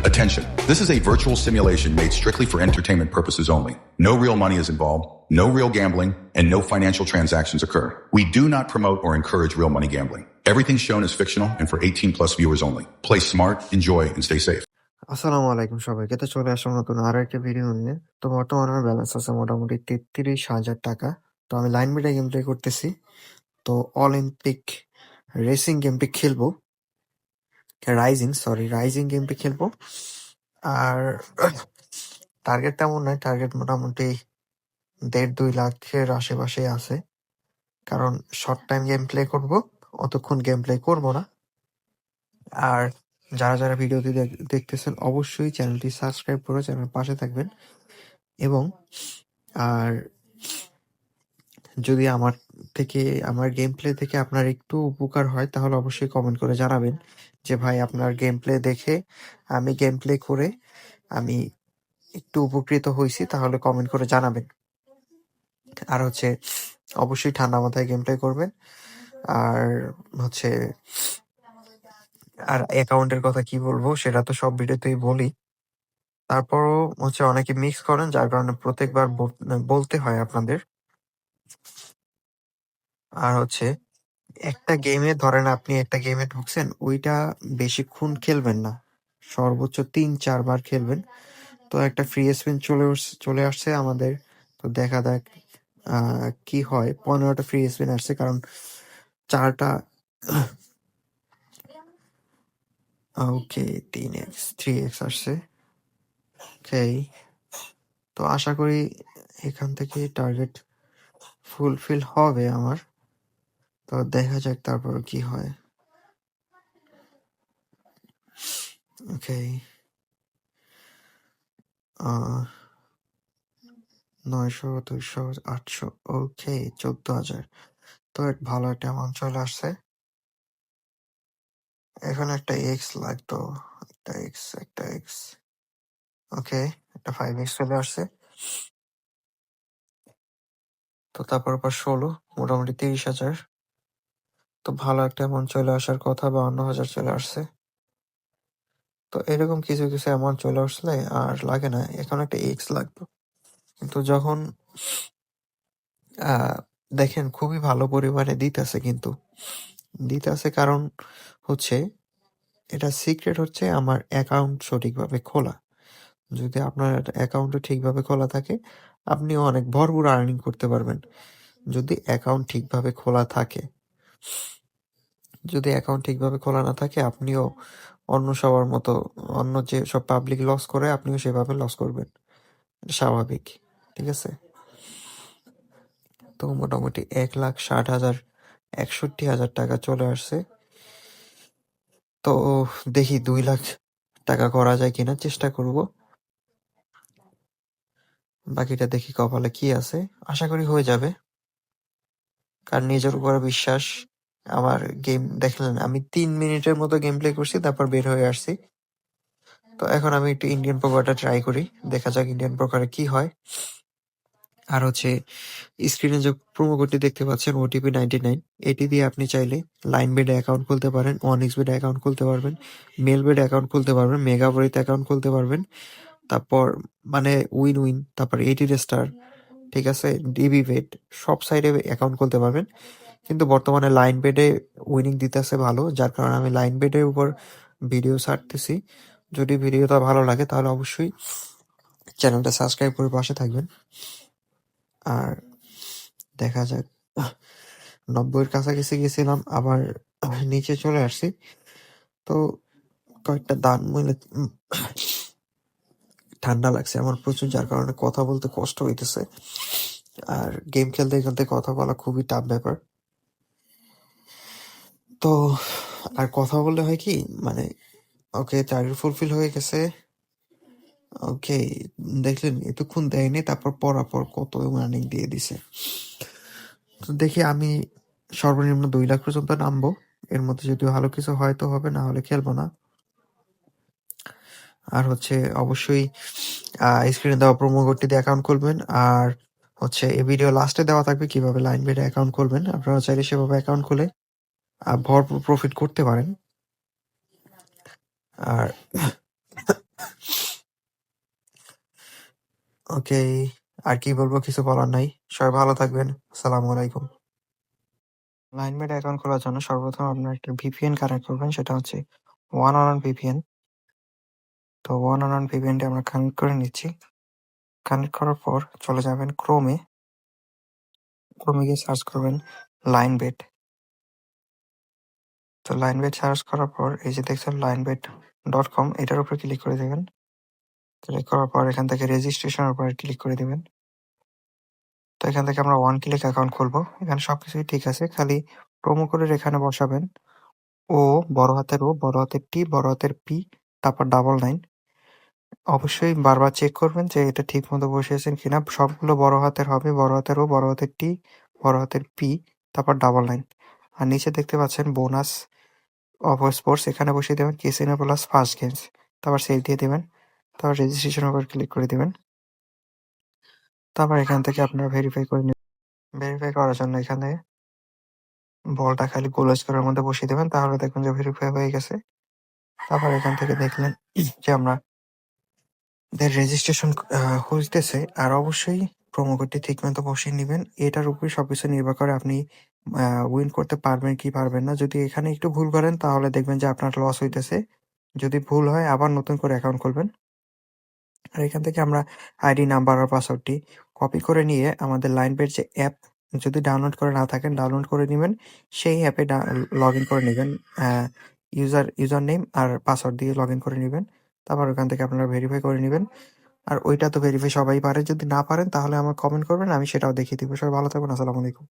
Attention, this is a virtual simulation made strictly for entertainment purposes only. No real money is involved, no real gambling, and no financial transactions occur. We do not promote or encourage real money gambling. Everything shown is fictional and for 18 plus viewers only. Play smart, enjoy, and stay safe. আসসালামু আলাইকুম সবাইকে। তো চলে আসলাম নতুন আরো একটা video নিয়ে। তো বর্তমানে আমার ব্যালেন্স আছে মোটামুটি 33,000 টাকা। তো আমি লাইন বিল্ডার গেম প্লে করতেছি। তো অলিম্পিক রেসিং গেমটি খেলবো, রাইজিং গেমটি খেলবো। আর টার্গেট তেমন নয়, টার্গেট মোটামুটি 1.5-2 লাখের আশেপাশে আছে, কারণ শর্ট টাইম গেম প্লে করবো, অতক্ষণ গেম প্লে করবো না। আর যারা ভিডিওটি দেখতেছেন অবশ্যই চ্যানেলটি সাবস্ক্রাইব করে চ্যানেল পাশে থাকবেন। এবং আর যদি আমার গেম প্লে থেকে আপনার একটু উপকার হয় তাহলে অবশ্যই কমেন্ট করে জানাবেন যে ভাই আপনার গেম প্লে দেখে আমি গেম প্লে করে আমি একটু উপকৃত হয়েছি, তাহলে কমেন্ট করে জানাবেন। আর অবশ্যই ঠান্ডা মাথায় গেম প্লে করবেন। আর আর অ্যাকাউন্টের কথা কি বলবো, সেটা তো সব ভিডিওতেই বলি। তারপরও অনেকে মিক্স করেন, যার কারণে প্রত্যেকবার বলতে হয় আপনাদের। আর একটা গেমে ধরেন আপনি একটা গেমে ঢুকছেন, ওইটা বেশিক্ষণ খেলবেন না, সর্বোচ্চ 3-4 বার খেলবেন। তো একটা ফ্রি স্পিন চলে আসছে আমাদের। তো দেখা যাক কি হয়। 15টা ফ্রি স্পিন আসছে, কারণ 4টা ওকে 3x 3x আসছে। ওকে, তো আশা করি এখান থেকে টার্গেট ফুলফিল হবে আমার। তো দেখা যাক তারপর কি হয়। ওকে, 900, 200, 800, ওকে 14,000। তো ভালো একটা অ্যামাউন্ট চলে আসছে। এখন একটা এক্স লাগতো, একটা এক্স। ওকে, একটা 5x চলে আসছে। তো তারপর 16, মোটামুটি 30,000। তো ভালো একটা অ্যামাউন্ট চলে আসার কথা, 52,000 চলে আসছে। তো এরকম কিছু অ্যামাউন্ট চলে আসলে আর লাগে না, এখন একটা এক্স লাগতো। কিন্তু যখন দেখেন খুবই ভালো পরিমাণে দিতেছে, কিন্তু দিতেছে কারণ এটা সিক্রেট আমার অ্যাকাউন্ট সঠিকভাবে খোলা। যদি আপনার অ্যাকাউন্টে ঠিকভাবে খোলা থাকে, আপনিও অনেক ভরপুর আর্নিং করতে পারবেন। যদি অ্যাকাউন্ট ঠিকভাবে খোলা থাকে, যদি অ্যাকাউন্ট ঠিকভাবে খোলা না থাকে, আপনিও অন্য সবার মতো, অন্য যে সব পাবলিক লস করে, আপনিও সেভাবে লস করবেন, স্বাভাবিক। ঠিক আছে, তো মোটামুটি 1,60,000, 61,000 টাকা চলে আসছে। তো দেখি 2 লাখ টাকা করা যায় কিনা, চেষ্টা করব। বাকিটা দেখি কপালে কি আছে, আশা করি হয়ে যাবে। কারণ নিজের উপর বিশ্বাস। আমার গেম দেখলেন, আমি 3 মিনিটের মতো গেম প্লে করছি, তারপর বের হয়ে আসছি। তো এখন আমি একটু ইন্ডিয়ান পোকারটা ট্রাই করি, দেখা যাক ইন্ডিয়ান পোকারে কি হয়। আর স্ক্রিনে যে প্রোমো কোডটি দেখতে পাচ্ছেন OTP 99, এটি দিয়ে আপনি চাইলে লাইন বেড অ্যাকাউন্ট খুলতে পারেন, 1x বেড অ্যাকাউন্ট খুলতে পারবেন, মেল বেড অ্যাকাউন্ট খুলতে পারবেন, মেগাবরিতে অ্যাকাউন্ট খুলতে পারবেন, তারপর উইন, তারপর 80 স্টার, ঠিক আছে, ডিবি বেড, সব সাইডে অ্যাকাউন্ট খুলতে পারবেন। কিন্তু বর্তমানে লাইন বেডে উইনিং দিতেছে ভালো, যার কারণে আমি লাইন বেডের উপর ভিডিও ছাড়তেছি। যদি ভিডিওটা ভালো লাগে তাহলে অবশ্যই চ্যানেলটা সাবস্ক্রাইব করে পাশে থাকবেন। আর দেখা যাক, 90-এর কাছাকাছি গেছিলাম, আবার নিচে চলে আসছি। তো কয়েকটা দান মইলে ঠান্ডা লাগছে আমার প্রচুর, যার কারণে কথা বলতে কষ্ট হইতেছে। আর গেম খেলতে খেলতে কথা বলা খুবই টাফ ব্যাপার। তো আর কথা বললে হয় কি, ওকে টার্গেট ফুলফিল হয়ে গেছে। ওকে, দেখলেন এতক্ষণ দেয়নি, তারপর পরাপর কত আর্নিং দিয়ে দিছে। তো দেখি আমি সর্বনিম্ন 2 লাখ পর্যন্ত নামবো। এর মধ্যে যদি ভালো কিছু হয় তো হবে, না হলে খেলবো না। আর অবশ্যই স্ক্রিনে দেওয়া প্রোমো কোডটি দিয়ে অ্যাকাউন্ট খুলবেন। আর এই ভিডিও লাস্টে দেওয়া থাকবে কিভাবে লাইন বেডে অ্যাকাউন্ট খুলবেন। আপনারা চাইলে সেভাবে অ্যাকাউন্ট খুলে ভরপুর প্রফিট করতে পারেন। আর ওকে, আর কি বলবো, কিছু বলার নাই। সবাই ভালো থাকবেন। আসসালামু আলাইকুম। লাইনমেট অ্যাকাউন্ট খোলার জন্য সর্বপ্রথম আপনার একটা ভিপিএন কানেক্ট করবেন, সেটা হচ্ছে ওয়ান অন ভিপিএন। তো ওয়ান অন ভিপিএনটি আমরা কানেক্ট করে নিচ্ছি। কানেক্ট করার পর চলে যাবেন ক্রোমে। ক্রোমে গিয়ে সার্চ করবেন লাইনবেট। তো লাইনবেট সার্চ করার পর এই যে দেখছেন linebet.com, এটার উপর ক্লিক করে দেবেন। ক্লিক করার পর এখান থেকে রেজিস্ট্রেশনের উপর ক্লিক করে দিবেন। তো এখান থেকে আমরা ওয়ান ক্লিক অ্যাকাউন্ট খুলবো। এখানে সবকিছুই ঠিক আছে, খালি প্রোমো কোডের এখানে বসাবেন ও, বড় হাতের ও, বড় হাতের টি, বড় হাতের পি, তারপর 99। অবশ্যই বারবার চেক করবেন যে এটা ঠিক মতো বসিয়েছেন কিনা। সবগুলো বড় হাতের হবে, বড় হাতের ও, বড় হাতের টি, বড় হাতের পি, তারপর 99। আর নিচে দেখতে পাচ্ছেন বোনাস অফ স্পোর্টস, এখানে বসিয়ে দেবেন কেসিনো প্লাস ফার্স্ট গেমস, তারপর সেভ দিয়ে দেবেন। তারপর রেজিস্ট্রেশন উপর ক্লিক করে দিবেন। তারপর এখান থেকে আপনারা ভেরিফাই করে নেবেন। ভেরিফাই করার জন্য এখানে বলটা খালি গোল স্কোরের মধ্যে বসিয়ে দেবেন, তাহলে দেখবেন যে ভেরিফাই হয়ে গেছে। তারপর এখান থেকে দেখলেন যে আমাদের রেজিস্ট্রেশন হইতেছে। আর অবশ্যই প্রোমো কোডটি ঠিক মতো বসিয়ে নিবেন। এটার উপরে সবকিছু নির্ভর করে আপনি উইন করতে পারবেন কি পারবেন না। যদি এখানে একটু ভুল করেন তাহলে দেখবেন যে আপনার লস হইতেছে। যদি ভুল হয় আবার নতুন করে অ্যাকাউন্ট খুলবেন। আর এখান থেকে আমরা আইডি নাম্বার আর পাসওয়ার্ডটি কপি করে নিয়ে আমাদের লাইনবেট যে অ্যাপ, যদি ডাউনলোড করে না থাকেন ডাউনলোড করে নেবেন। সেই অ্যাপে লগ ইন করে নেবেন। ইউজার নেম আর পাসওয়ার্ড দিয়ে লগ ইন করে নেবেন। তারপর ওখান থেকে আপনারা ভেরিফাই করে নেবেন। আর ওইটা তো ভেরিফাই সবাই পারে, যদি না পারেন তাহলে আমার কমেন্ট করবেন, আমি সেটাও দেখিয়ে দিব। সবাই ভালো থাকবেন। আসসালামু আলাইকুম।